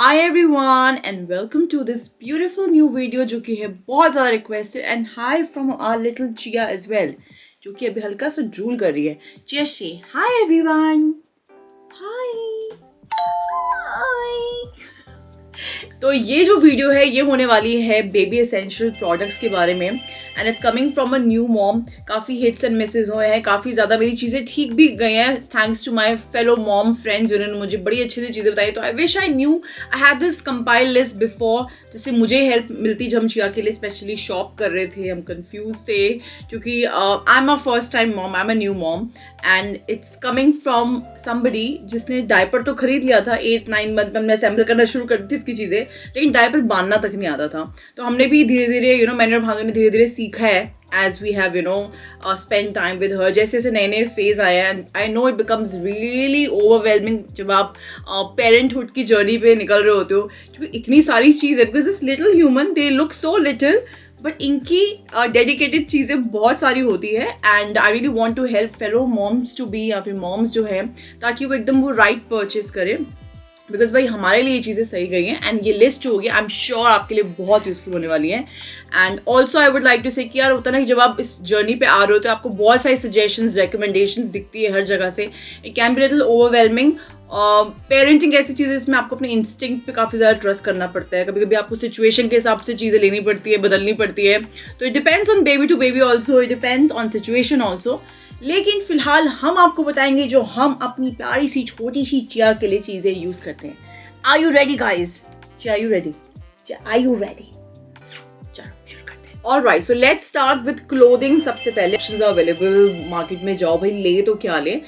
Hi everyone and welcome to this beautiful new video जो कि है बहुत ज़्यादा requested and hi from our little Chia as well जो कि अभी हल्का सा ड्रूल कर रही है. Chia say hi everyone. Hi. तो ये जो वीडियो है ये होने वाली है बेबी एसेंशियल प्रोडक्ट्स के बारे में and it's coming from a new mom. काफ़ी हिट्स एंड मिसेस हुए हैं, काफ़ी ज़्यादा मेरी चीज़ें ठीक भी गई हैं thanks to my fellow mom friends जिन्होंने मुझे बड़ी अच्छी अच्छी चीज़ें बताई. तो I wish I knew I had this compile list before, जिससे मुझे हेल्प मिलती जब हम चिया के लिए स्पेशली शॉप कर रहे थे. हम कंफ्यूज थे क्योंकि I am a first time mom, I am a new mom and it's coming from somebody जिसने डायपर तो खरीद लिया था 8-9 मंथ में. हमने असेंबल करना शुरू कर दी थी इसकी चीज़ें, लेकिन डायपर बांधना तक नहीं आता था. तो हमने भी धीरे धीरे मैंने और भानु ने धीरे धीरे सीखा है as we have spend time with her. जैसे जैसे नए नए फेज आया है, I know it becomes really overwhelming जब आप parenthood की जर्नी पे निकल रहे होते हो क्योंकि इतनी सारी चीज़ है. because this little human they look so little but इनकी डेडिकेटेड चीज़ें बहुत सारी होती है and I really want to help fellow moms to be या फिर मॉम्स जो है ताकि वो एकदम वो राइट परचेज करें. बिकॉज भाई हमारे लिए ये चीज़ें सही गई हैं एंड ये लिस्ट जो होगी आई एम श्योर आपके लिए बहुत यूजफुल होने वाली है. And also I would like to say कि यार होता ना कि जब आप इस जर्नी पे आ रहे हो तो आपको बहुत सारी सजेशंस रिकमेंडेशंस दिखती है हर जगह से. It can be little overwhelming. Parenting ऐसी चीज़ है जिसमें आपको अपने इंस्टिंक्ट पे काफ़ी ज़्यादा ट्रस्ट करना पड़ता है. कभी कभी आपको सिचुएशन के हिसाब से चीज़ें लेनी पड़ती है, बदलनी पड़ती है. तो it depends on baby to baby also, it depends on situation also. लेकिन फिलहाल हम आपको बताएंगे जो हम अपनी प्यारी सी छोटी सी चिया के लिए चीज़ें यूज़ करते हैं. Are you ready guys? Are you ready? Are you ready? चलो शुरू करते हैं. Alright, so let's start with clothing. सबसे पहले options are available. मार्केट में जाओ भाई, ले तो क्या ले.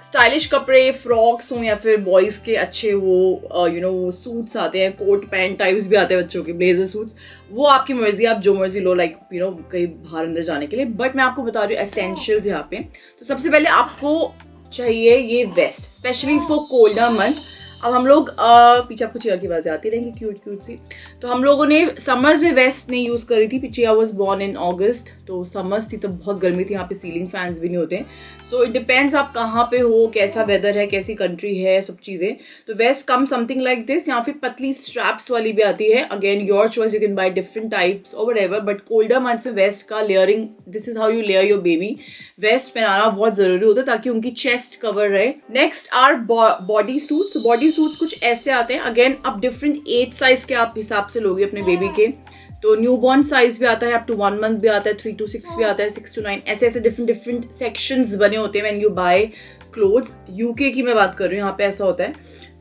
स्टाइलिश कपड़े, फ्रॉक्स हों या फिर बॉयज़ के अच्छे वो सूट्स आते हैं, कोट पैंट टाइप्स भी आते हैं बच्चों के, ब्लेजर सूट्स. वो आपकी मर्जी, आप जो मर्जी लो लाइक कहीं बाहर अंदर जाने के लिए. बट मैं आपको बता रही हूँ एसेंशियल्स यहाँ पे. तो सबसे पहले आपको चाहिए ये vest, specially for colder month. अब हम लोग पीछे आपको चिया की आवाज़ें आती रहेंगी क्यूट क्यूट सी. तो हम लोगों ने समर्स में वेस्ट नहीं यूज़ करी थी. चिया वॉज बॉर्न इन अगस्त, तो समर्स थी तो बहुत गर्मी थी, यहाँ पे सीलिंग फैंस भी नहीं होते. सो इट डिपेंड्स आप कहाँ पे हो, कैसा वेदर है, कैसी कंट्री है, सब चीज़ें. तो vest come something like this. यहाँ पे पतली स्ट्रैप्स वाली भी आती है. Again your choice, you can buy different types और व्हाटएवर. बट कोल्डर मंथ्स में वेस्ट का layering, this is how you layer your baby. Vest पहनाना बहुत ज़रूरी होता है ताकि उनकी चेस्ट कवर रहे. Next are body suits. Body suits कुछ ऐसे आते हैं. अगेन आप डिफरेंट एज साइज के आप हिसाब से लोगे अपने बेबी के. तो न्यूबॉर्न साइज भी आता है, अप टू 1 मंथ भी आता है, 3 to 6 भी आता है, 6 to 9, ऐसे ऐसे डिफरेंट सेक्शंस बने होते हैं when you bye clothes. UK की मैं बात कर रही हूँ, यहाँ पे ऐसा होता है.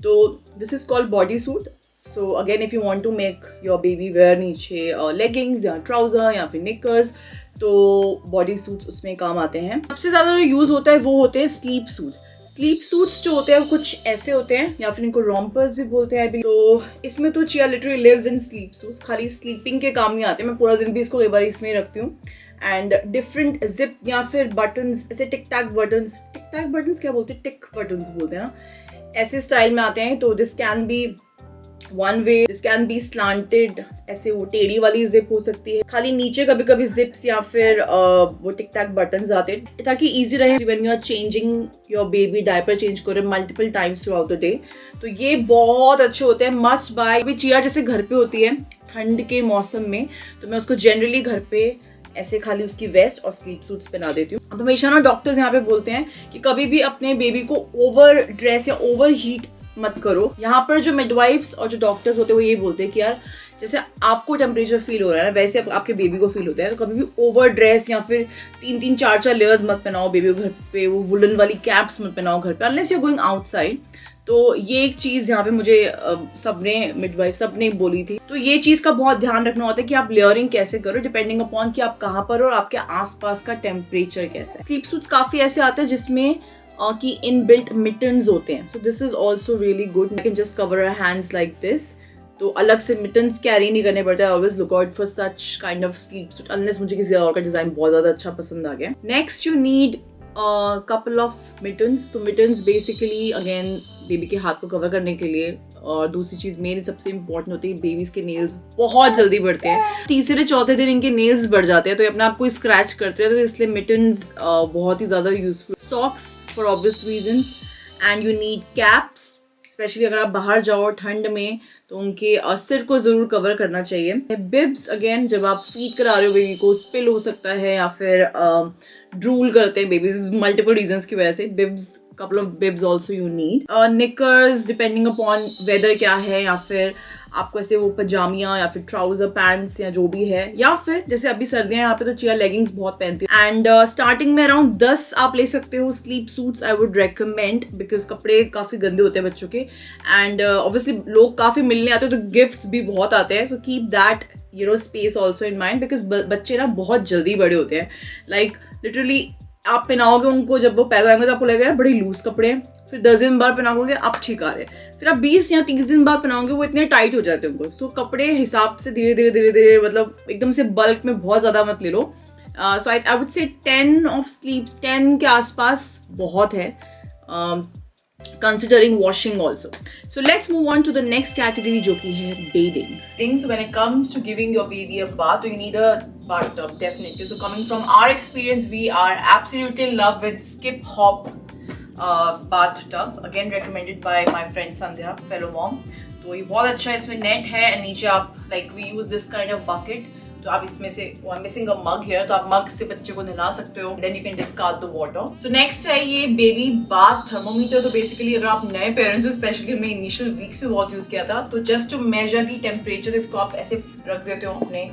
तो this is called body suit. So again if you want to make your baby wear नीचे लेगिंग्स या ट्राउजर या फिर निकर्स, तो बॉडी सूट्स उसमें काम आते हैं. सबसे ज़्यादा जो यूज़ होता है वो होते हैं स्लीप सूट. स्लीप सूट्स जो होते हैं कुछ ऐसे होते हैं या फिर इनको रोम्पर्स भी बोलते हैं. तो इसमें तो Chia literally lives in sleep suits. खाली स्लीपिंग के काम नहीं आते. मैं पूरा दिन भी इसको कई बार इसमें रखती हूँ. एंड डिफरेंट जिप या फिर बटन्स, ऐसे टिक टैक बटन्स क्या बोलते हैं, टिक बटन्स बोलते हैं ना, ऐसे स्टाइल में आते हैं. तो this can be one way, this can be slanted, ऐसे वो टेढ़ी वाली जिप हो सकती है. खाली नीचे कभी कभी जिप्स या फिर वो टिक टैक बटन्स आते हैं ताकि इजी रहे when you are changing your baby, diaper change करो multiple times throughout the day. तो ये बहुत अच्छे होते हैं, मस्ट बाय. अभी चिया जैसे घर पे होती है ठंड के मौसम में, तो मैं उसको जनरली घर पे ऐसे खाली उसकी वेस्ट और स्लीप सूट्स पहना देती हूँ. अब हमेशा ना डॉक्टर्स यहाँ पे बोलते हैं कि कभी भी अपने बेबी को ओवर ड्रेस या ओवर हीट मत करो. यहाँ पर जो मिडवाइफ्स और जो डॉक्टर्स होते हैं वो ये बोलते हैं कि यार जैसे आपको टेम्परेचर फील हो रहा है ना वैसे आपके बेबी को फील होता है. तो कभी भी ओवर ड्रेस या फिर 3-3, 4-4 लेयर्स मत पहनाओ बेबी को घर पे. वो वुलन वाली कैप्स मत पहनाओ घर पे unless you are going outside. तो ये एक चीज़ यहाँ पे मुझे सबने मिडवाइफ सबने बोली थी. तो ये चीज़ का बहुत ध्यान रखना होता है कि आप लेयरिंग कैसे करो डिपेंडिंग अपॉन कि आप कहाँ पर हो और आपके आसपास का टेम्परेचर कैसा है. स्लीप सूट्स काफ़ी ऐसे आते हैं जिसमें कि इनबिल्ट मिटन्स होते हैं. So this is also really good. I can just cover our hands like this. तो अलग से मिटन्स कैरी नहीं करने पड़ते. I always look out for such kind of sleep suit unless मुझे किसी और का डिजाइन बहुत ज्यादा अच्छा पसंद आ गया. Next you need couple of mittens. तो मिटन्स बेसिकली अगेन बेबी के हाथ को कवर करने के लिए. और दूसरी चीज मेन सबसे इंपॉर्टेंट होती है, बेबीज के नेल्स बहुत जल्दी बढ़ते हैं. तीसरे चौथे दिन इनके नेल्स बढ़ जाते हैं तो ये अपने आप को स्क्रैच करते हैं. तो इसलिए मिटन्स बहुत ही ज्यादा useful. Socks for obvious reasons. And you need caps, specially अगर आप बाहर जाओ ठंड में तो उनके सिर को ज़रूर कवर करना चाहिए। बिब्स अगेन, जब आप फीड करा रहे हो बेबी को, स्पिल हो सकता है या फिर ड्रूल करते हैं बेबीज मल्टीपल रीजंस की वजह से, bibs, couple of bibs also you need. Knickers depending upon weather क्या है, या फिर आपको ऐसे वो पजामिया या फिर ट्राउजर पैंट्स या जो भी है, या फिर जैसे अभी सर्दियां यहाँ पे तो चिया लेगिंग्स बहुत पहनती है। एंड स्टार्टिंग में अराउंड 10 आप ले सकते हो sleep suits. I would recommend, because कपड़े काफी गंदे होते हैं बच्चों के, एंड ऑब्वियसली लोग काफी मिलने आते हैं तो गिफ्ट्स भी बहुत आते हैं। So keep that space also in mind, because बच्चे ना बहुत जल्दी बड़े होते हैं। लाइक लिटरली आप पहनाओगे उनको, जब वो पैदा होंगे तो आपको लगेगा बड़े लूज कपड़े हैं, फिर 10 दिन बाद पहनाओगे आप ठीक आ रहे, फिर आप 20 या 30 दिन बाद पहनाओगे वो इतने टाइट हो जाते हैं उनको। सो कपड़े हिसाब से धीरे धीरे धीरे धीरे, मतलब एकदम से बल्क में बहुत ज़्यादा मत ले लो। सो आई वुड से 10 ऑफ स्लीप, 10 के आसपास बहुत है, considering washing also. So let's move on to the next category, जो की है bathing. Things when it comes to giving your baby a bath, you need a bathtub definitely. So coming from our experience, we are absolutely in love with Skip Hop bathtub. Again recommended by my friend Sandhya, fellow mom. तो ये बहुत अच्छा है, इसमें net है and नीचे आप like we use this kind of bucket. तो आप इसमें से मिसिंग अ मग हियर, तो आप मग से बच्चे को नहला सकते हो, then you can discard the water. So next है ये बेबी बाथ थर्मोमीटर। तो बेसिकली अगर आप नए पेरेंट्स हो, स्पेशली हमने इनिशियल वीक्स में बहुत यूज किया था, तो just to measure the temperature, इसको आप ऐसे रख देते हो अपने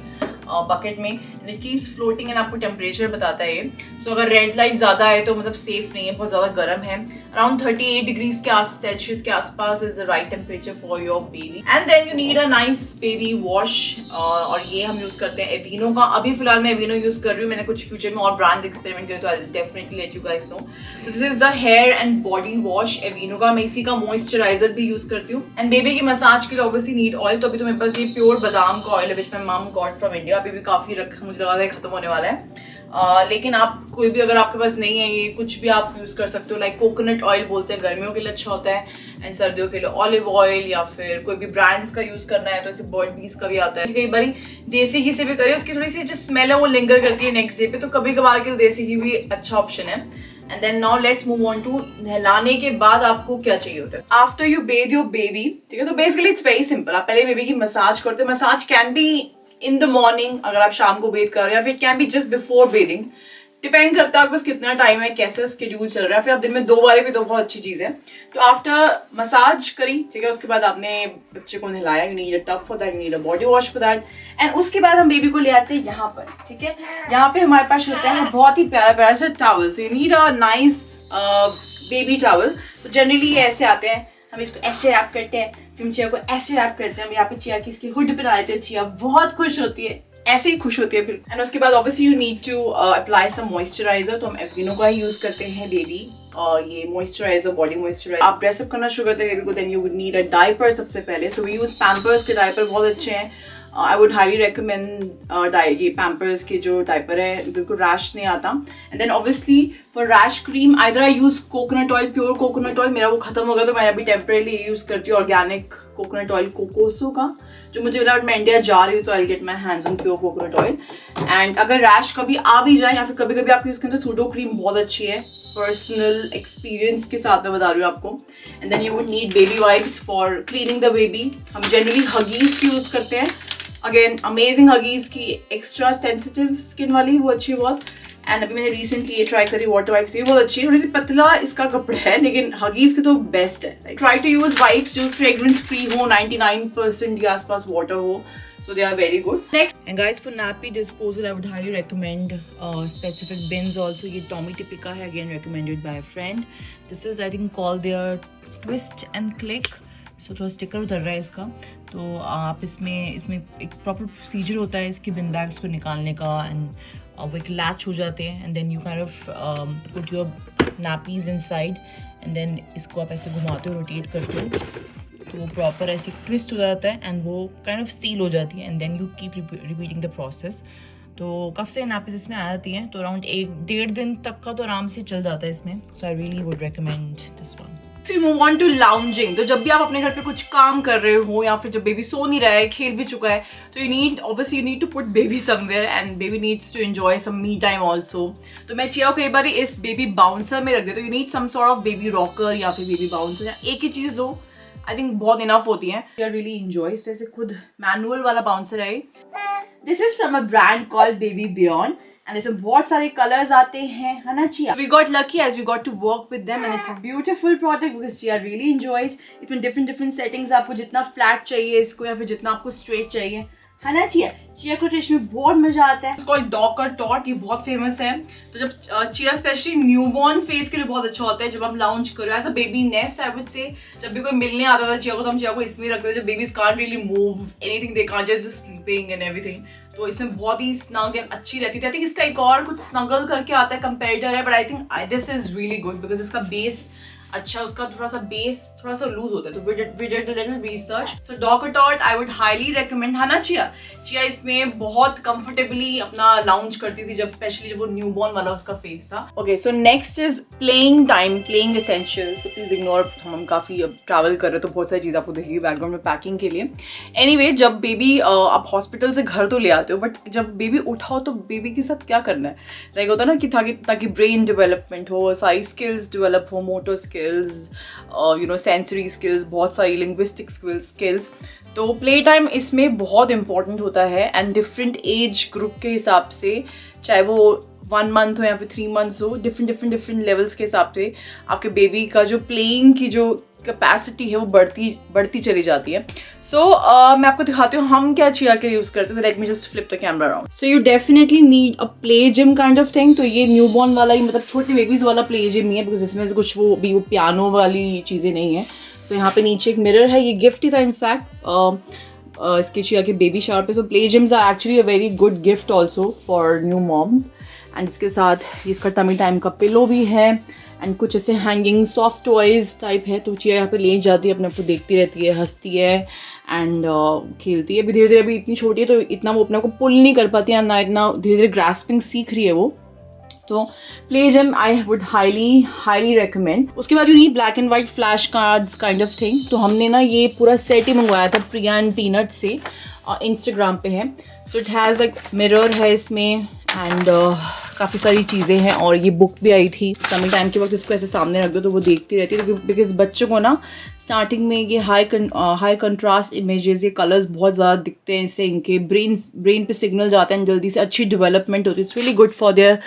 बकेट में and it keeps floating and आपको टेम्परेचर बताता है ये। सो अगर रेड लाइट ज्यादा है तो मतलब सेफ नहीं है, बहुत ज्यादा गर्म है, अराउंड 38 डिग्रीज के सेल्सियस के आसपास is the right temperature for your baby. And then you need a nice baby wash, और ये हम यूज करते हैं एविनो का। अभी फिलहाल मैं एविनो यूज कर रही हूँ, मैंने कुछ फ्यूचर में और ब्रांड्स एक्सपेरिमेंट करे तो I will definitely let you guys know. So this is the hair and body wash Aveeno का। मैं इसी का मॉइस्चराइजर भी यूज करती हूँ। एंड बेबी की मसाज के लिए ऑब्वियसली नीड ऑयल। तो अभी तो मेरे पास ये प्योर बादाम का ऑयल है which my mom got from India. अभी भी काफी रखा, मुझे लगा था खत्म होने वाला है, लेकिन आप कोई भी अगर आपके पास नहीं है ये, कुछ भी आप यूज कर सकते हो। लाइक कोकोनट ऑयल बोलते हैं, गर्मियों के लिए अच्छा होता है, एंड सर्दियों के लिए ऑलिव ऑयल, या फिर कोई भी ब्रांड्स का यूज करना है तो ऐसे बर्ड बीज का भी आता है। कई बार देसी घी से भी करें, उसकी थोड़ी सी जो स्मेल है वो लिंगर करती है नेक्स्ट डे पे, तो कभी कभार के लिए देसी घी भी अच्छा ऑप्शन है। And then now let's move on to नहलाने के बाद आपको क्या चाहिए होता है after you bathe your baby. ठीक है, तो बेसिकली इट्स वेरी सिंपल। आप पहले बेबी की मसाज करते हो। Massage can be in the morning अगर आप शाम को बेथ कर रहे हो, या फिर can be just before bathing, depend करता है आपके पास कितना टाइम है, कैसा स्केड्यूल चल रहा है। फिर आप दिन में 2 बार भी तो बहुत अच्छी चीज है। तो आफ्टर मसाज करी, ठीक है, उसके बाद आपने बच्चे को नहलाया, you need a tub for that, you need a body wash for that. And उसके बाद हम बेबी को ले आते हैं यहाँ पर। ठीक है, यहाँ पे हमारे पास होता है बहुत ही प्यारा प्यारा सा towel. So you need a nice baby towel. तो जनरली ये ऐसे आते हैं, हम इसको ऐसे रैप करते हैं, फिर चिया को ऐसे रैप करते हैं। हम यहाँ पे चिया की इसकी हुड पहना देते हैं, चिया बहुत खुश होती है, ऐसे ही खुश होती है फिर। एंड उसके बाद obviously you need to apply some moisturiser. तो हम एविनो का ही यूज करते हैं बेबी, और ये मॉइस्चराइजर, बॉडी मॉइस्चराइजर। आप ड्रेसअप करना शुरू करते हैं बेबी को, then you would need a diaper सबसे पहले। सो वी यूज पैम्पर्स के डायपर, बहुत अच्छे हैं। आई वुड हाईली रिकमेंड ये पैम्पर्स के जो डायपर है, बिल्कुल रैश नहीं आता। And then obviously for rash cream either I use coconut oil, pure coconut oil. मेरा वो खत्म हो गया तो मैं अभी टेम्परेली यूज करती हूँ ऑर्गेनिक कोकोनट ऑयल कोकोसो का, जो मुझे लगा मैं इंडिया जा रही हूँ तो I get my hands on pure coconut oil. And अगर रैश कभी आ भी जाए या फिर कभी कभी आप यूज करें तो सूडो क्रीम बहुत अच्छी है, पर्सनल एक्सपीरियंस के साथ मैं बता रही हूँ आपको। And then you would need baby wipes for cleaning the baby. हम जनरली हगीज की यूज करते हैं, अगेन अमेजिंग हगीज की, एक्स्ट्रा सेंसिटिव स्किन वाली, वो अच्छी बहुत। एंड अभी मैंने रिसेंटली ये ट्राई करी वाटर वाइप्स, ये बहुत अच्छी है। थोड़ी सी पतला इसका कपड़ा है लेकिन हगीज के तो बेस्ट है। ट्राई टू यूज वाइप्स जो फ्रेग्रेंस फ्री हो, 99% के आसपास वाटर हो, so they are very good. Next, and guys, for nappy disposal I would highly recommend specific bins also. ये Tommy Tipika है, again recommended by a friend. This is I think called their Twist and Click. So थोड़ा sticker उतर रहा है इसका, तो आप इसमें एक प्रॉपर प्रोसीजर होता है इसके बिन बैग्स को निकालने का, एंड वो एक लैच हो जाते हैं, and then you kind of put your nappies inside, and then इसको आप ऐसे घुमाते हो, रोटेट करते हो, तो वो प्रॉपर ऐसे ट्विस्ट हो जाता है एंड वो काइंड ऑफ सील हो जाती है, and then you keep repeating the process. तो काफ़ी सारी नैपीज इसमें आ जाती हैं, तो अराउंड 1-1.5 दिन तक का तो आराम से चल जाता है इसमें। So I really would recommend this one. Move on to lounging. तो जब भी आप अपने घर पे कुछ काम कर रहे हो या फिर जब बेबी सो नहीं रहा है, खेल भी चुका है, तो you need to put baby somewhere, and baby needs to enjoy some me time also. तो मैं चिया को कई बार इस बेबी बाउंसर में रख देती हूँ। You need some sort of baby rocker या फिर बेबी बाउंसर, या एक ही चीज़ लो, आई थिंक बहुत इनफ होती हैं. I really enjoy. जैसे खुद मैनुअल वाला बाउंसर है. This is from a brand called baby beyond and इसमें बहुत सारे कलर्स आते हैं, है ना Chia? We got lucky as we got to work with them and it's a beautiful product because Chia really enjoys. इसमें डिफरेंट सेटिंग्स, आपको जितना फ्लैट चाहिए इसको या फिर जितना आपको स्ट्रेट चाहिए, है ना चिया? चिया को टेस्ट में बहुत मजा आता है. इसको डॉकर टॉट, ये बहुत फेमस है. तो जब चिया स्पेशली न्यूबॉर्न फेस के लिए बहुत अच्छा होता है जब आप लाउंज करो as a baby nest. I would say जब भी कोई मिलने आता था चिया को तो हम चिया को इसमें रखते थे. जब babies can't really move anything, they can't just sleeping and everything, तो इसमें बहुत ही स्नग एंड अच्छी रहती थी. आई थिंक इसका एक और कुछ स्नगल करके आता है कंपेरेटर है, but I think this is really good because इसका बेस अच्छा, उसका थोड़ा सा बेस थोड़ा सा लूज होता है. तो we did a little research. So Dockertot I would highly recommend. है ना चिया? चिया इसमें बहुत कंफर्टेबली अपना लाउंज करती थी जब स्पेशली जब वो न्यूबॉर्न वाला उसका फेस था. Okay, so next is playing time, playing essential. So please ignore, हम काफी अब ट्रैवल कर रहे हैं तो बहुत सारी चीज आपको दिखेगी बैकग्राउंड में पैकिंग के लिए. एनीवे, जब बेबी आप हॉस्पिटल से घर तो ले आते हो, बट जब बेबी उठाओ तो बेबी के साथ क्या करना है? लाइक होता है ना कि ताकि ब्रेन डेवलपमेंट हो, सारी स्किल्स डेवलप हो, मोटर स्किल्स, सेंसरी स्किल्स, बहुत सारी लिंग्विस्टिक स्किल्स. तो प्ले टाइम इसमें बहुत इंपॉर्टेंट होता है एंड डिफरेंट एज ग्रुप के हिसाब से, चाहे वो 1 month हो या फिर 3 months हो, डिफरेंट लेवल्स के हिसाब से आपके बेबी का जो प्लेइंग की जो कैपेसिटी है वो बढ़ती चली जाती है. सो मैं आपको दिखाती हूँ हम क्या चिया के यूज करते हैं. Let me just flip the camera around. So you definitely need a play gym kind of thing. तो ये न्यूबॉर्न वाला ही, मतलब छोटे बेबीज वाला प्ले जिम ही है बिकॉज इसमें कुछ वो पियानो वाली चीजें नहीं है. सो यहाँ पे नीचे एक मिरर है, ये गिफ्ट ही था इनफैक्ट इसके चिया के बेबी शावर पे. So play gyms are actually a very good gift also for new moms. एंड इसके साथ इसका टमी टाइम का पिलो भी है एंड कुछ ऐसे हैंगिंग सॉफ्ट टॉयज टाइप है. तो चिया यहाँ पे ले जाती है, अपने आपको देखती रहती है, हंसती है एंड खेलती है. अभी धीरे धीरे अभी इतनी छोटी है तो इतना वो अपने को पुल नहीं कर पाती है, ना इतना धीरे धीरे ग्रास्पिंग सीख रही है वो. तो play gym I would highly recommend. उसके बाद you need black and white flash cards kind of thing. तो हमने ना ये पूरा सेट ही मंगवाया था प्रिया एंड पीनट से, इंस्टाग्राम पे है. So it has like mirror है इसमें एंड काफ़ी सारी चीज़ें हैं और ये बुक भी आई थी. टमी टाइम के वक्त इसको ऐसे सामने रख दो तो वो देखती रहती है. बिकॉज बच्चों को ना स्टार्टिंग में ये हाई कंट्रास्ट इमेजेस, ये कलर्स बहुत ज़्यादा दिखते हैं, इससे इनके ब्रेन पे सिग्नल जाते हैं, जल्दी से अच्छी डेवलपमेंट होती है. It's really good for their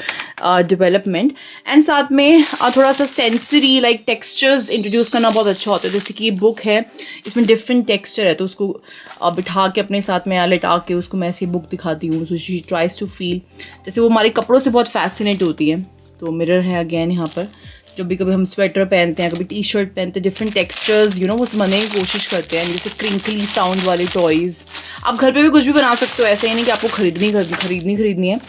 development. And साथ में थोड़ा सा सेंसरी लाइक टेक्सचर्स इंट्रोड्यूस करना बहुत अच्छा होता है. जैसे कि ये बुक है, इसमें डिफरेंट टेक्सचर है, तो उसको बिठा के अपने साथ में लेटा के उसको मैं ऐसी बुक दिखाती हूँ. So she tries to feel जैसे वो हमारे कपड़ों से बहुत फैसिनेट होती है. तो मिरर है अगेन यहाँ पर. जब भी कभी हम स्वेटर पहनते हैं, कभी टी शर्ट पहनते हैं, डिफरेंट टेक्सचर्स वो समझने की कोशिश करते हैं. जैसे क्रिंकली साउंड वाले टॉयज़ आप घर पे भी कुछ भी बना सकते हो, ऐसे ही नहीं कि आपको खरीदनी है.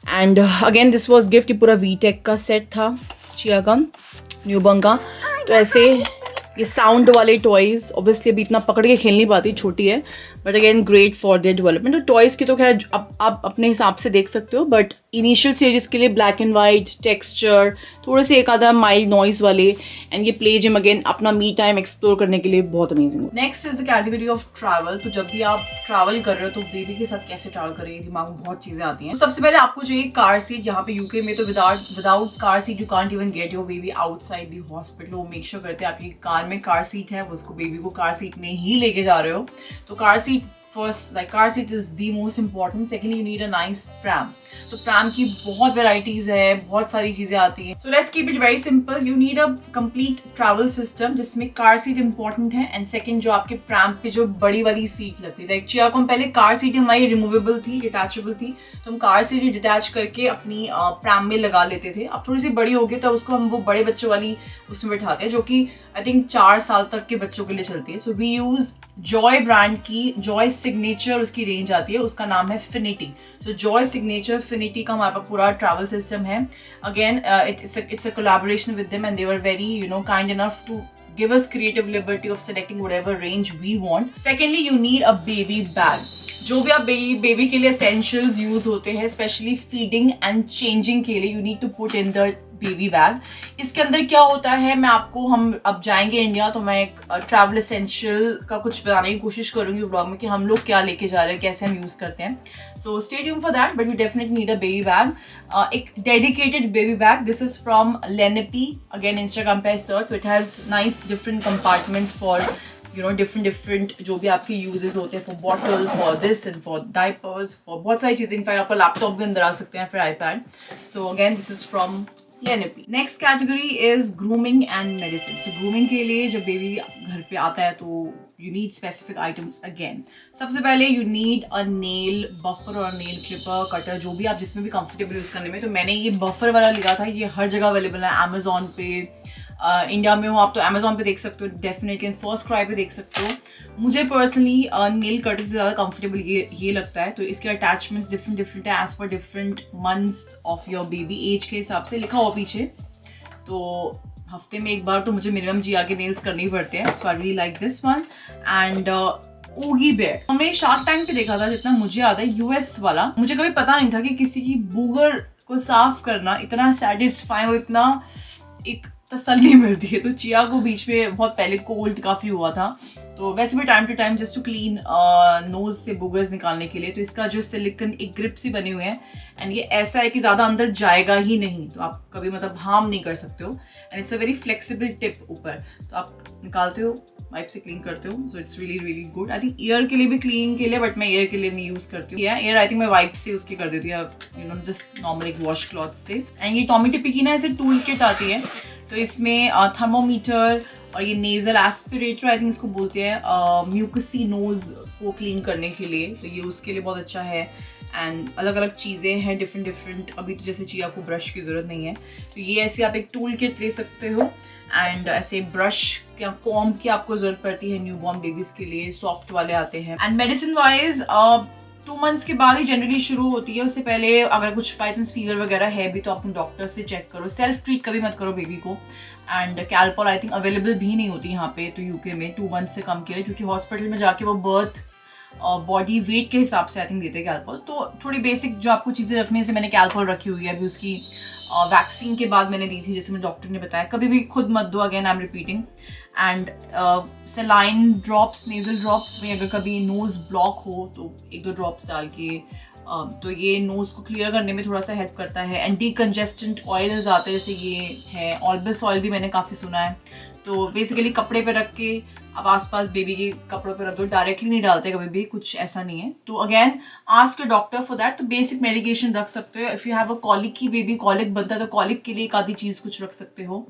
And again this was gift. ये पूरा वीटेक का सेट था चिया का, न्यूबॉर्न का. तो ऐसे ये साउंड वाले टॉयज़ ऑब्वियसली अभी इतना पकड़ के खेल नहीं पाती, छोटी है, but again great for their development. तो टॉयज़ की तो खैर आप अपने हिसाब से देख सकते हो, बट इनिशियल स्टेजेस के लिए ब्लैक एंड वाइट टेक्सचर, थोड़े से एक आधा माइल्ड नॉइज वाले. एंड ये प्ले जिम अगेन अपना मी टाइम एक्सप्लोर करने के लिए बहुत amazing. Next is the category of travel. तो जब भी आप ट्रैवल कर रहे हो तो बेबी के साथ कैसे ट्रैवल करें, दिमाग में बहुत चीजें आती हैं. तो सबसे पहले आपको चाहिए कार सीट. यहाँ पे यूके में तो without car seat you can't even get your baby outside the hospital. वो मेक श्योर करते हैं आपकी कार में कार सीट है, वो उसको बेबी को कार सीट में ही लेके जा रहे हो. तो car seat first, like car seat is the most important. Secondly you need a nice pram. तो प्रैम की बहुत वेराइटीज है, बहुत सारी चीजें आती हैं. So let's keep it very simple. You need a complete travel system जिसमें कार सीट इंपॉर्टेंट है एंड सेकंड जो आपके प्रैम पे जो बड़ी वाली सीट लगती है. लाइक चिया को हम पहले कार सीट हमारी रिमूवेबल थी, डिटैचेबल थी, तो हम कार सीट डिटैच करके अपनी प्रैम में लगा लेते थे. अब थोड़ी सी बड़ी हो गई तो उसको हम वो बड़े बच्चों वाली उसमें बैठाते हैं जो कि आई थिंक 4 साल तक के बच्चों के लिए चलती है. So we use Joy brand की जॉय सिग्नेचर उसकी रेंज आती है, उसका नाम है फिनिटी. सो जॉय सिग्नेचर फिनिटी का हमारे पास पूरा ट्रैवल सिस्टम है. Again it's a collaboration with them and they were very kind enough to give us creative liberty of selecting whatever range we want. Secondly, you need a baby bag. जो भी आप baby के लिए essentials use होते हैं, specially feeding and changing के लिए, you need to put in the baby bag. इसके अंदर क्या होता है, हम अब जाएंगे इंडिया तो मैं एक ट्रैवल एसेंशियल का कुछ बताने की कोशिश करूंगी व्लॉग में कि हम लोग क्या लेके जा रहे हैं, कैसे हम यूज करते हैं। So stay tuned for that, but you definitely need a baby bag, एक dedicated baby bag. This is from Lenepi, again Instagram पे search, it has nice different compartments for different जो भी आपके यूजेस होते हैं, for bottle, for this and for diapers, for बहुत सारी चीजें। इनफैक्ट आपका लैपटॉप भी अंदर आ सकते हैं, फिर iPad. So again this is from लेनेपी। Next category is grooming and medicine. So grooming के लिए जब बेबी घर पे आता है तो you need specific items. Again सबसे पहले you need a nail buffer और नेल क्लिपर, कटर, जो भी आप जिसमें भी कंफर्टेबल यूज करने में। तो मैंने ये बफर वाला लिया था, ये हर जगह अवेलेबल है, अमेजोन पे, इंडिया में हो आप तो अमेजोन पे देख सकते हो, डेफिनेटली फर्स्ट क्राई पे देख सकते हो। मुझे पर्सनली नेल कटर से ज़्यादा कंफर्टेबल ये लगता है। तो इसके अटैचमेंट्स डिफरेंट है एज पर different months of your baby, age के हिसाब से लिखा हुआ पीछे। तो हफ्ते में एक बार तो मुझे मिनिमम जी आगे नेल्स करने ही पड़ते हैं। So I really like this one. And Oogiebear हमने शार्क टैंक पे देखा था, जितना मुझे याद है, यूएस वाला। मुझे कभी पता नहीं था कि किसी की बूगर को साफ करना इतना सेटिस्फाइंग और इतना एक तसल्ली मिलती है। तो चिया को बीच में बहुत पहले कोल्ड काफी हुआ था, तो वैसे भी time to time just to clean nose से बुगर्स निकालने के लिए। तो इसका जो सिलिकन एक ग्रिप सी बनी हुई है, एंड ये ऐसा है कि ज्यादा अंदर जाएगा ही नहीं, तो आप कभी मतलब हार्म नहीं कर सकते हो। And it's a very flexible tip ऊपर, तो आप निकालते हो, वाइप से क्लीन करते हो। So it's really really good. I think year के लिए भी क्लीनिंग के लिए, बट मैं ईयर के लिए नहीं यूज करती हूँ। ईयर आई थिंक मैं वाइप से उसकी कर देती हूँ, जस्ट नॉर्मल एक वॉश क्लॉथ से। एंड ये टॉमी टिपी की ना ऐसे टूल किट आती है, तो इसमें थर्मोमीटर और ये नेजल एस्पिरेटर आई थिंक इसको बोलते हैं, म्यूकसी नोज को क्लीन करने के लिए, तो ये उसके लिए बहुत अच्छा है। एंड अलग अलग चीज़ें हैं डिफरेंट। अभी तो जैसे चिया को ब्रश की ज़रूरत नहीं है, तो ये ऐसे आप एक टूल किट ले सकते हो। एंड ऐसे ब्रश या कॉम्ब की आपको ज़रूरत पड़ती है न्यूबॉर्न बेबीज़ के लिए, सॉफ्ट वाले आते हैं। एंड मेडिसिन वाइज 2 मंथ्स के बाद ही जनरली शुरू होती है। उससे पहले अगर कुछ फाइटेंस फीवर वगैरह है भी तो आप डॉक्टर से चेक करो, सेल्फ ट्रीट कभी मत करो बेबी को। एंड कैल्पॉल आई थिंक अवेलेबल भी नहीं होती यहाँ पे, तो यूके में 2 मंथ से कम के लिए, क्योंकि हॉस्पिटल में जाके वो बर्थ बॉडी वेट के हिसाब से आई थिंक देते हैं कैल्पॉल। तो थोड़ी बेसिक जो आपको चीज़ें रखने से मैंने कैल्पॉल रखी हुई है। अभी उसकी वैक्सीन के बाद मैंने दी थी, जैसे मैं डॉक्टर ने बताया। कभी भी खुद मत दो, again I am repeating. And सेलाइन drops, nasal drops में अगर कभी नोज ब्लॉक हो तो 1-2 ड्रॉप्स डाल के, तो ये नोज को क्लियर करने में थोड़ा सा हेल्प करता है। एंड डीकंजेस्टेंट ऑयल्स आते हैं, जैसे ये है ऑल्बस ऑयल भी मैंने काफ़ी सुना है। तो बेसिकली कपड़े पे रख के आप आसपास बेबी के कपड़ों पे रख दो, डायरेक्टली नहीं डालते कभी भी, कुछ ऐसा नहीं है। तो again ask your doctor for that. तो बेसिक मेडिकेशन रख सकते हो। If you have a colic की बेबी, कॉलिक बनता है तो कॉलिक के लिए एक आधी चीज़ कुछ रख सकते हो।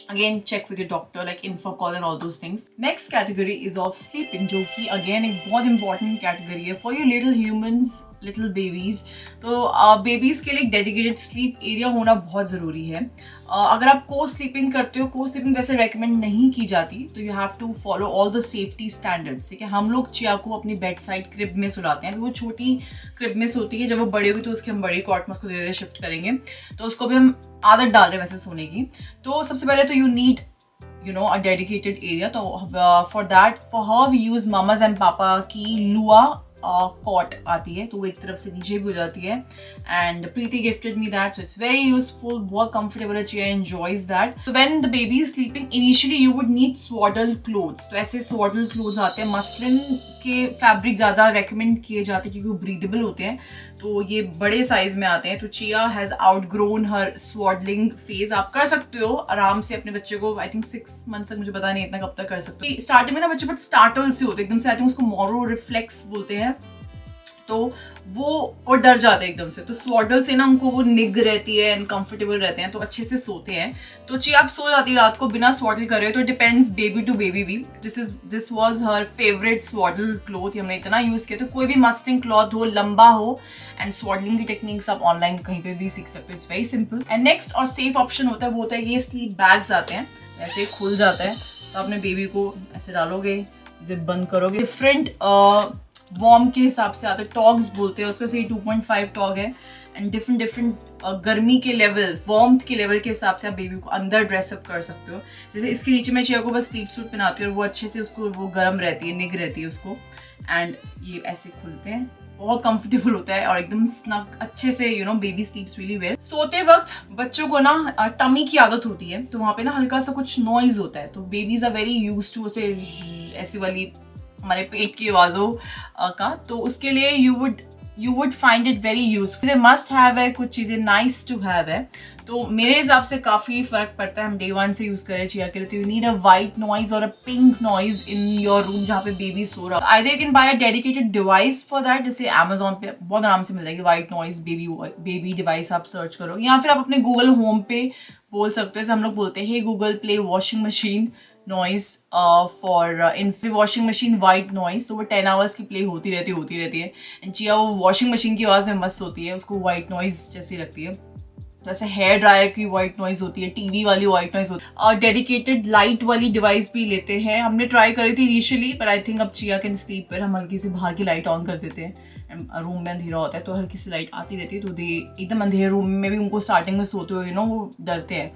Again, check with your doctor, like Infocall and all those things. Next category is of sleeping, जो कि again एक बहुत important category है for your little humans, little babies. तो babies के लिए डेडिकेटेड स्लीप एरिया होना बहुत ज़रूरी है। अगर आप को स्लीपिंग करते हो, को स्लीपिंग वैसे रेकमेंड नहीं की जाती, तो you have to follow all the safety standards. ठीक है, हम लोग चिया को अपनी बेड साइड क्रिब में सुलाते हैं। वो छोटी क्रिब में सोती है, जब वो बड़ी हुई तो उसके हम बड़ी कॉट में उसको धीरे धीरे शिफ्ट करेंगे। तो उसको भी हम आदत डाल रहे हैं वैसे सोने की। तो सबसे पहले तो you need a dedicated area. तो for her we use mamas and papa की लुआ कॉट आती है, तो वो एक तरफ से नीचे भी हो जाती है। And Preeti gifted me that, so it's very useful, बहुत कंफर्टेबल है। Chia enjoys that. तो when the baby is sleeping initially you would need swaddle clothes. तो ऐसे स्वाडल क्लोथ्स आते हैं, मसलिन के फैब्रिक ज्यादा रेकमेंड किए जाते हैं क्योंकि वो ब्रीदेबल होते हैं। तो ये बड़े साइज में आते हैं। तो chia has outgrown her स्वाडलिंग phase. आप कर सकते हो आराम से अपने बच्चे को, आई थिंक 6 मंथ तक, मुझे पता नहीं इतना कब तक कर सकते हो। स्टार्टिंग में ना बच्चे बहुत स्टार्टल से होते हैं एकदम से, आई थिंक उसको मोरो रिफ्लेक्स बोलते हैं, तो वो डर जाते हैं एकदम से। तो स्वाडल से ना उनको वो निग रहती है एंड कंफर्टेबल रहते हैं, तो अच्छे से सोते हैं। तो चिया आप सो जाती है रात को बिना स्वाडल करे। तो डिपेंड्स बेबी टू बेबी भी। This was her favourite swaddle cloth, हमने इतना यूज किया। तो कोई भी मस्लिन क्लॉथ हो, लंबा हो, एंड स्वाडलिंग की टेक्निक्स आप ऑनलाइन कहीं पे भी सीख सकते हो। It's very simple. And next और सेफ ऑप्शन होता है, वो होता है ये स्लीप बैग्स आते हैं, ऐसे खुल जाता है। तो अपने बेबी को ऐसे डालोगे, जिप बंद करोगे। डिफरेंट वार्म के हिसाब से आते हैं, टॉग्स बोलते हैं उसको, से 2.5 टॉग है। एंड डिफरेंट गर्मी के लेवल, वार्मथ के लेवल के हिसाब से आप बेबी को अंदर ड्रेसअप कर सकते हो। जैसे इसके नीचे मैं चिया को बस स्लीप सूट पहनाती हूँ और वो अच्छे से उसको वो गर्म रहती है, निग रहती है उसको। एंड ये ऐसे खुलते हैं बहुत कंफर्टेबल होता है और एकदम स्नग अच्छे से बेबी स्लीप्स रियली वेल। सोते वक्त बच्चों को ना टमी की आदत होती है, तो वहाँ पे ना हल्का सा कुछ नॉइज होता है, तो babies are very used to उसे ऐसी वाली हमारे पेट की आवाज़ों का, तो उसके लिए you would find it very useful। Must have है, कुछ चीज़ें नाइस टू हैव है, तो मेरे हिसाब से काफ़ी फर्क पड़ता है हम डे 1 से यूज़ करें चिया के लिए। तो you need a white noise और a pink noise in your room जहाँ पे बेबी सो रहा है। I think can buy a dedicated device for that, जैसे अमेजोन पे बहुत आराम से मिल जाएगी वाइट नॉइज बेबी डिवाइस, आप सर्च करो, या फिर आप अपने गूगल होम पे बोल सकते हो, जैसे हम लोग बोलते हैं hey Google play washing machine noise for in washing machine white noise, तो वो 10 आवर्स की प्ले होती रहती है। एंड चिया वो वॉशिंग मशीन की आवाज़ में मस्त होती है, उसको वाइट नॉइज जैसी लगती है, जैसे हेयर ड्रायर की वाइट नॉइज होती है, टीवी वाली वाइट नॉइज होती है। और डेडिकेटेड लाइट वाली डिवाइस भी लेते हैं, हमने ट्राई करी थी इनिशियली, पर आई थिंक अब चिया कैन स्लीप पर हम हल्की सी बाहर की लाइट ऑन कर देते हैं, रूम में अंधेरा होता है तो हल्की सी लाइट आती रहती है, तो दे एकदम अंधेरे रूम में भी उनको स्टार्टिंग में सोते हुए वो डरते हैं।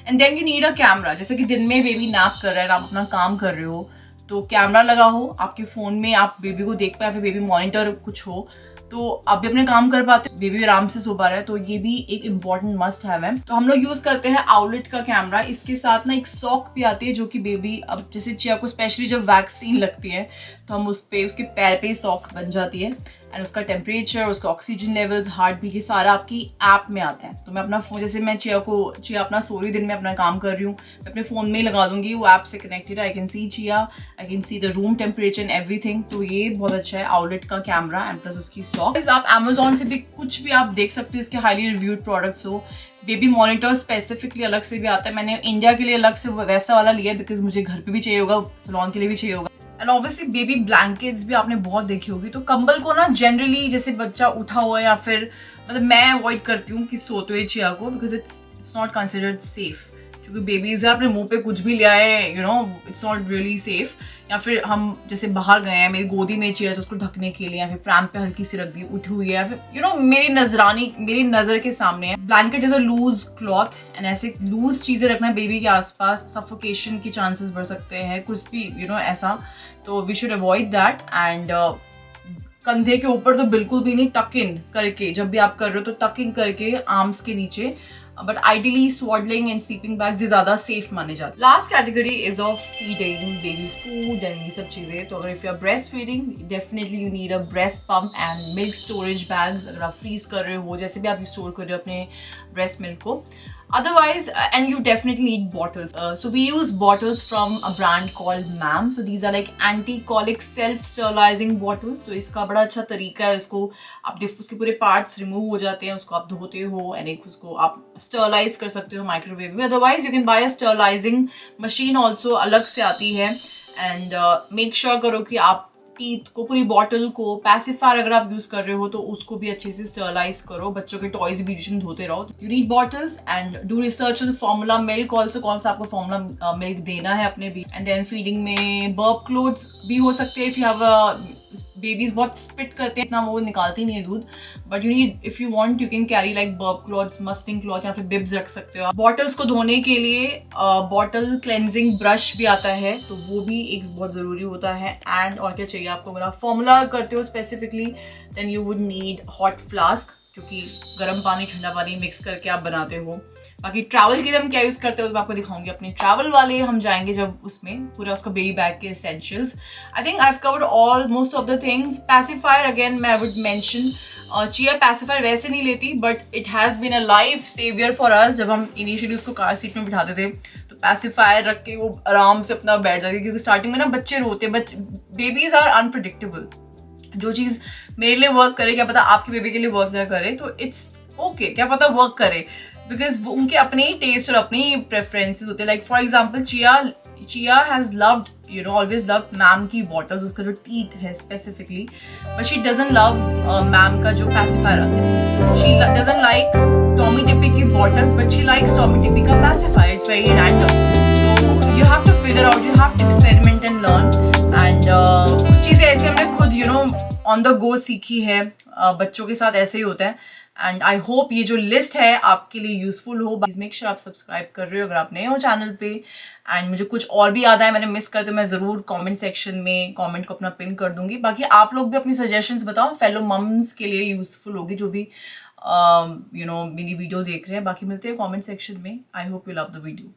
And then you need a camera, जैसे कि दिन में बेबी नैप कर रहा है, आप अपना काम कर रहे हो, तो कैमरा लगा हो आपके फ़ोन में, आप बेबी को देख पाए, फिर बेबी मॉनिटर कुछ हो, तो आप भी अपने काम कर पाते हो, बेबी आराम से सो पा रहा है, तो ये भी एक इम्पॉर्टेंट मस्ट हैव है। तो हम लोग यूज करते हैं आउटलेट का कैमरा, इसके साथ ना एक सॉक भी आती है, जो कि बेबी अब जैसे चिया को स्पेशली जब वैक्सीन लगती है तो हम उस पे उसके पैर पे सॉक बन जाती है, एंड उसका टेम्परेचर, उसका ऑक्सीजन लेवल्स, हार्ट बीट, ये सारा आपकी ऐप में आता है। तो मैं अपना फोन, जैसे मैं चिया अपना सो रही दिन में अपना काम कर रही हूँ, मैं अपने फोन में ही लगा दूंगी, वो ऐप से कनेक्टेड है, I can see chia, I can see the room temperature and everything. तो ये बहुत अच्छा है आउटलेट का कैमरा एंड प्लस उसकी सॉक। आप अमेजोन से भी कुछ भी आप देख सकते हो, इसके हाईली रिव्यूड प्रोडक्ट्स हो। बेबी मॉनिटर स्पेसिफिकली अलग से भी आता है, मैंने इंडिया के लिए अलग से वैसा वाला लिया है, बिकॉज मुझे घर पे भी चाहिए होगा, सलोन के लिए भी चाहिए होगा। एंड ऑब्वियसली बेबी ब्लैंकेट्स भी आपने बहुत देखी होगी, तो कंबल को ना जनरली जैसे बच्चा उठा हुआ है या फिर मतलब मैं अवॉइड करती हूँ कि सोते हुए चिया को, because it's not considered safe, क्योंकि बेबीज है अपने मुंह पे कुछ भी लिया है, इट्स नॉट रियली सेफ। या फिर हम जैसे बाहर गए हैं, मेरी गोदी में चिया है उसको ढकने के लिए, या फिर प्रैम पे हल्की सी रख दी, उठी हुई है, या फिर मेरी नजर के सामने है। Blanket is a loose cloth, and ऐसे लूज चीजें रखना बेबी के आसपास, सफोकेशन की चांसेस बढ़ सकते हैं, कुछ भी ऐसा, तो we should avoid that. And कंधे के ऊपर तो बिल्कुल भी नहीं, टक इन करके, जब भी आप कर रहे हो तो टक इन करके आर्म्स के नीचे, but ideally swaddling and sleeping bags ज्यादा सेफ माने जाते। Last category is of feeding baby food and ये सब चीजें। तो अगर if you are breast feeding, definitely you need a breast pump and milk storage bags, अगर आप फ्रीज कर रहे हो, जैसे भी आप स्टोर कर रहे हो अपने ब्रेस्ट मिल्क को। Otherwise, and you definitely need bottles. So we use bottles from a brand called MAM. So these are like anti-colic self-sterilizing bottles. So इसका बड़ा अच्छा तरीका है, उसको आप उसके पूरे parts remove हो जाते हैं, उसको आप धोते हो and एक उसको आप sterilize कर सकते हो माइक्रोवेव में। Otherwise, you can buy a sterilizing machine also, अलग से आती है, and make sure करो कि आप टीथ को, पूरी बॉटल को, पैसिफायर अगर आप यूज कर रहे हो तो उसको भी अच्छे से स्टरलाइज करो, बच्चों के टॉयज भी बीच में धोते रहो। You need bottles and do research on formula milk also, कौन सा आपको फॉर्मूला मिल्क देना है अपने भी। एंड देन फीडिंग में बर्प क्लोथ्स भी हो सकते हैं, इफ यू हैव बेबीज बहुत स्पिट करते हैं, इतना वो निकालती नहीं है दूध, but you need, if you want you can carry like burp clothes, Mustang cloth, या फिर बिब्स रख सकते हो। बॉटल्स को धोने के लिए बॉटल क्लेंजिंग ब्रश भी आता है, तो वो भी एक बहुत जरूरी होता है। एंड और क्या चाहिए आपको, अगर आप फॉर्मूला करते हो specifically, then you would need hot flask, क्योंकि गर्म पानी ठंडा पानी मिक्स करके आप बनाते हो। बाकी ट्रैवल के लिए हम क्या यूज करते हो तो मैं आपको दिखाऊंगी अपने ट्रैवल वाले, हम जाएंगे जब उसमें पूरा उसका बेबी बैग के essentials. I think I have covered all most of the things. Pacifier again मैं वुड मेंशन, चिया पैसिफायर वैसे नहीं लेती, but it has been a life saver for us. जब हम इनिशियली उसको कार सीट में बिठाते थे तो पैसिफायर रख के वो आराम से अपना बैठ जाती, क्योंकि स्टार्टिंग में ना बच्चे रोते, बेबीज आर अनप्रिडिक्टेबल। जो चीज़ मेरे लिए वर्क करे, क्या पता आपके बेबी के लिए वर्क ना करे, तो इट्स ओके, क्या पता वर्क करे, बिकॉज उनके अपने ही टेस्ट और अपने ही प्रेफरेंसेस होते हैं। Like for example Chia has loved always loved MAM की बॉटल्स, उसका जो टीथ है specifically, but she doesn't love MAM का जो पैसिफायर आता है। She doesn't like Tommee Tippee की bottles, but she likes Tommee Tippee का पैसिफायर। इट्स वेरी रैंडम, तो you have to figure out, you have to experiment and learn. And कुछ चीज़ें ऐसे हमने खुद ऑन द गो सीखी है, बच्चों के साथ ऐसे ही होता है। एंड आई होप ये जो लिस्ट है आपके लिए यूजफुल हो. प्लीज मेक श्योर आप सब्सक्राइब कर रहे हो अगर आप नए हो चैनल पे. एंड मुझे कुछ और भी याद आया मैंने मिस कर तो मैं जरूर कमेंट सेक्शन में कमेंट को अपना पिन कर दूंगी. बाकी आप लोग भी अपनी सजेशंस बताओ, फेलो मम्स के लिए यूजफुल होगी जो भी मेरी वीडियो देख रहे हैं. बाकी मिलते हैं कमेंट सेक्शन में. I hope you love the video.